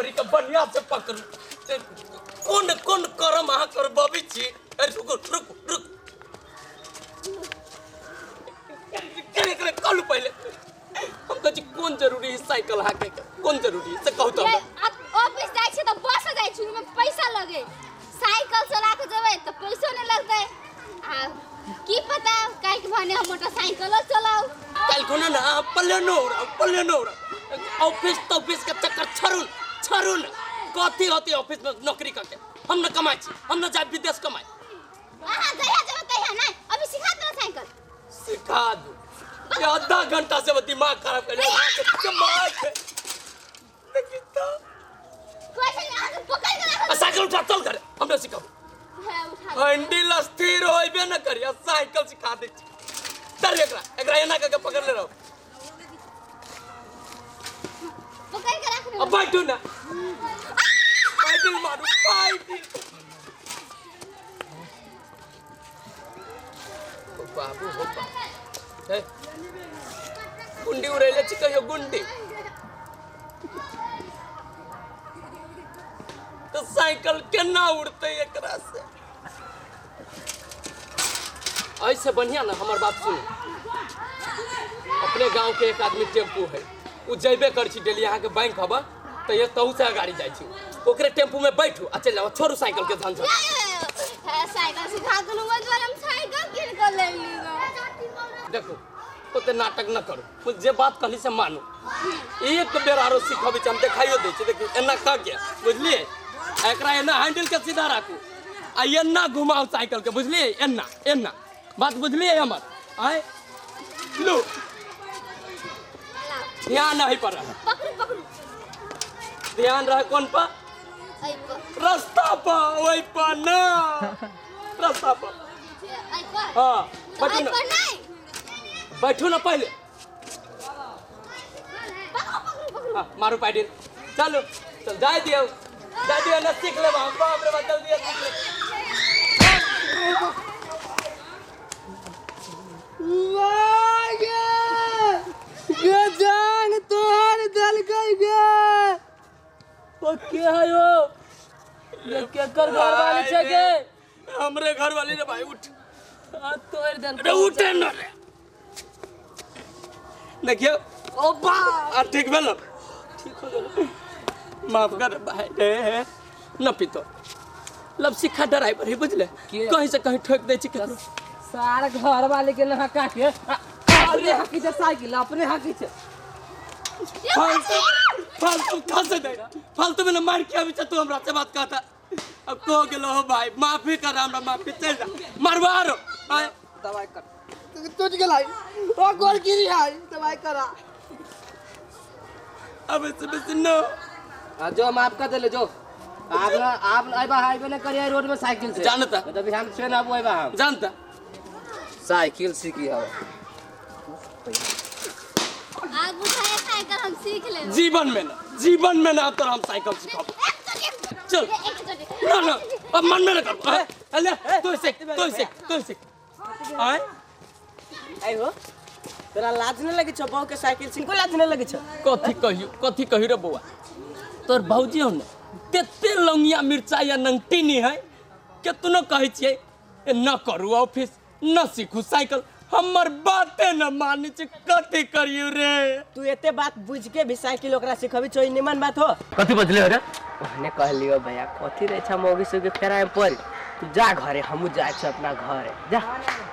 डोरी के बढ़िया से पकड़ू कौन कौन करम अहाँ करबबी छी रुक रुक रुक करे कल पहले हम कह कौन जरूरी है साइकिल हाके कौन जरूरी है से कहू तो ऑफिस जाय छी त बस जाय छी में पैसा लगे साइकिल चला के जेबै त पैसो नहीं लगतै आ की पता काहे के भने हम मोटरसाइकिल चलाऊ कल कोना ना पल्ले नो ऑफिस के चक्कर छरुन कथी होती ऑफिस में नौकरी करके हम न कमाई छी हम न जाय विदेश कमाई आहा जया जब तहिया नहीं अभी सिखा दो साइकिल सिखा दो ये आधा घंटा से दिमाग खराब कर लिया दिमाग देखी तो कैसे आगे पकड़ के रख साइकिल उठा चल कर हमने सिखाओ हैंडल स्थिर होइबे न करिया साइकिल सिखा दे चल एकरा एना के पकड़ ले रहो पकड़ के रख अब बैठो ना पैडल मारू पैडल ओ बाबू हो ए गुंडी उड़ैले छी कहियो गुंडी तो साइकिल केना उड़ते एकरा से ऐसे बढ़िया ना हमार बात सुन अपने गांव के एक आदमी टेम्पू है उ जइबे कर छी डेली यहाँ के बैंक हबा तो ये तहु से गाड़ी जाय छी ओकरे टेम्पू में बैठू आ चल जाओ छोड़ू साइकिल के धन है साइकिल सिखा दूं मगर हम साइकिल किन कर ले लीगा देखो ओते नाटक न करो मुझे जे बात कहली से मानो एक बेर आरो सिखबे हम देखाइयो दे छी देखी एना क के बुझलिए एकरा एना हैंडल के सीधा राखू आ एना घुमाओ साइकिल के बुझलिए एना बात बुझलिए हमर आए लो ध्यान नहीं पर पकड़ू ध्यान रहे कौन पर रास्ता पर वही पर ना रास्ता पर हाँ बैठू ना पहले हाँ मारू पैडिल चलो चल जाए दियो ना सीख ले हम बाप रे बदल दिया सीख ले गजान तोहर दल गई गे ओ के आयो ये के कर घर वाली छे के हमरे घर वाली रे भाई उठ आ तोहर दल रे उठे न रे देखियो ओ बा आ ठीक भेलो ठीक हो गेलो माफ कर भाई रे न पितो लब सिखा ड्राइवर ही बुझले कहीं से कहीं ठोक दे छी केकरो सारा घर वाले के नहा काटे अपने हकी से साइकिल अपने हकी से फालतू खसे दे फालतू में मार के अभी तू हमरा से बात कहता अब को गेलो हो भाई माफी कर हमरा माफी चल जा मारवारो आए दवाई कर तुझ गेलाई ओ गोल गिरी है दवाई करा अब से बस नो जो माफ कर दे जो आप आइबा हाईवे ने करिए रोड में साइकिल से जानता तभी हम से ना आइबा हम जानता साइकिल सीखी है आज बुझाए साइकिल हम सीख ले जीवन में ना तो हम साइकिल सिखाओ चल ना अब मन में ना कर अले तू सीख आए आई हो तेरा लाज नहीं लगे छ बहु के साइकिल सिंह को लाज नहीं लगे छ कथी कही रे बउआ तोर भौजी हो ने तेते लौंगिया मिर्चा या नंगटीनी है केतनो कहै छियै न करू ऑफिस न सीखू साइकिल हमर बाते न माने छ कथी करियो रे तू एते बात बुझ के भी साइकिल ओकरा सिखबी छोई निमन बात हो कथी बजले रे ओहने कहलियो भैया कथी रे छ मौगी से के फेराए पर तू जा घरे हमू जाय छ अपना घर जा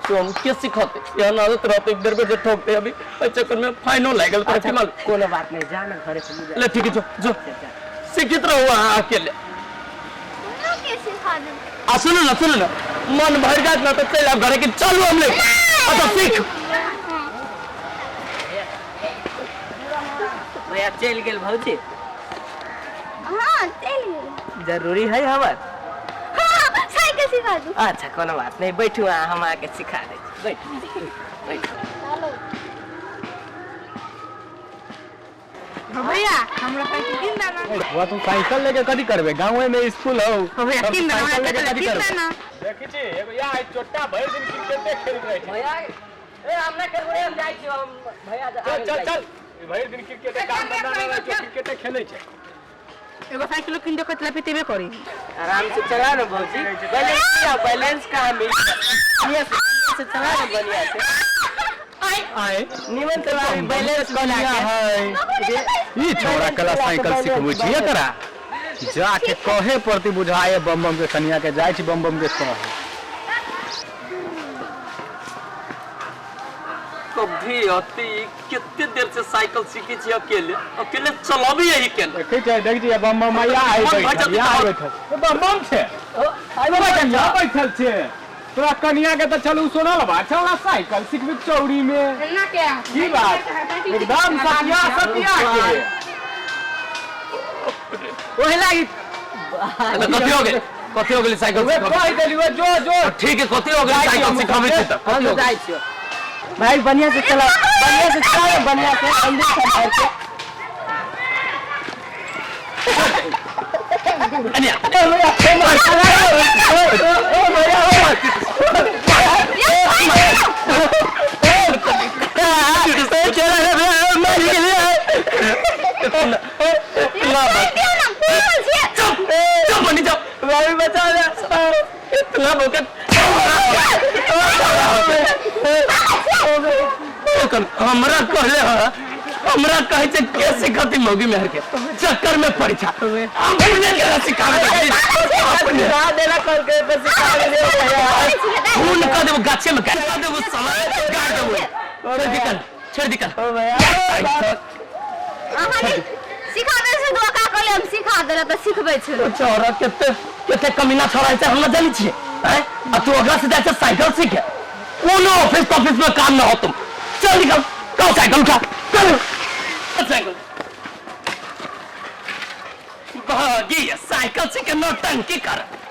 तो हम के सिखते यहां ना तो रहते एक देर में ठोकते अभी चक्कर में फाइनो लागल तो अच्छा कोनो बात नहीं जा ना घरे हमू जा ले ठीक है जो सीखित रहो अकेले कैसे खा दूं आ सुनो ना मन भर जात ना तो चल अब घरे के चलो हम ले अच्छा सीख भैया चल गेल भौजी हां चल गेल जरूरी है हमर हां साइकिल सिखा दूं अच्छा कोनो बात नहीं बैठू हम आके सिखा दे बैठ चलो भैया हमरा साइकिल किन देना वो तुम साइकिल लेके कदी करबे गांव में स्कूल हो भैया किन देना हमरा लेके कदी किन करबे देना देखी छी एगो या छोटा भर दिन क्रिकेट खेल रहे छी भैया ए हमने करबे हम जाय छी हम भैया चल भर दिन क्रिकेट काम धंधा रहे छी क्रिकेट खेलै छै एगो साइकिल किन देखो तला पीतेबे करी आराम से चला ना भौजी, बैलेंस कहाँ मिली ये से चला ना बढ़िया से आए निमन चला बैलेंस बना कनिया के है ई छोरा कला साइकिल सिखबै छिए करा जाके कहे प्रति बुझाए बम के कनिया के जाइ छी बम के कह कभी अति कितने देर से साइकिल सीखी छी अकेले अकेले चलाबी यही के देखे छै देख जी बम मैया आई बैठल या बैठल बम छे आई बैठल छे तोरा कनिया के त चलू सोनल बा छोरा साइकिल सिखबी चौड़ी में ना के की बात एकदम सतिया के ओहे लागी कथी हो गेल साइकिल वे कह देलियो जो ठीक है कथी हो गेल साइकिल सिखाबे छी त हम जाई छियो भाई बढ़िया से चला बढ़िया से अंदर से बाहर के कनिया हमरा कहे छै के सिखती मौगी मेहर के चक्कर में पड़ी था हमने के सिखावे अपने देना कर के सिखा दे खून कर देबो गाछे में काट देबो साला काट देबो छोड़ दिकल ओ भैया अहां सिखाबे से धोखा कर ले हम सिखा देला त सिखबै छै छोरा केते कमीना छोरा छै हम जानि छिए हैं आ तू अगला से जाके साइकिल सीखे कोनो ऑफिस में काम ना हो तुम चल निकल कल साइकिल उठा चल साइकिल भागी साइकिल से के नौटंकी कर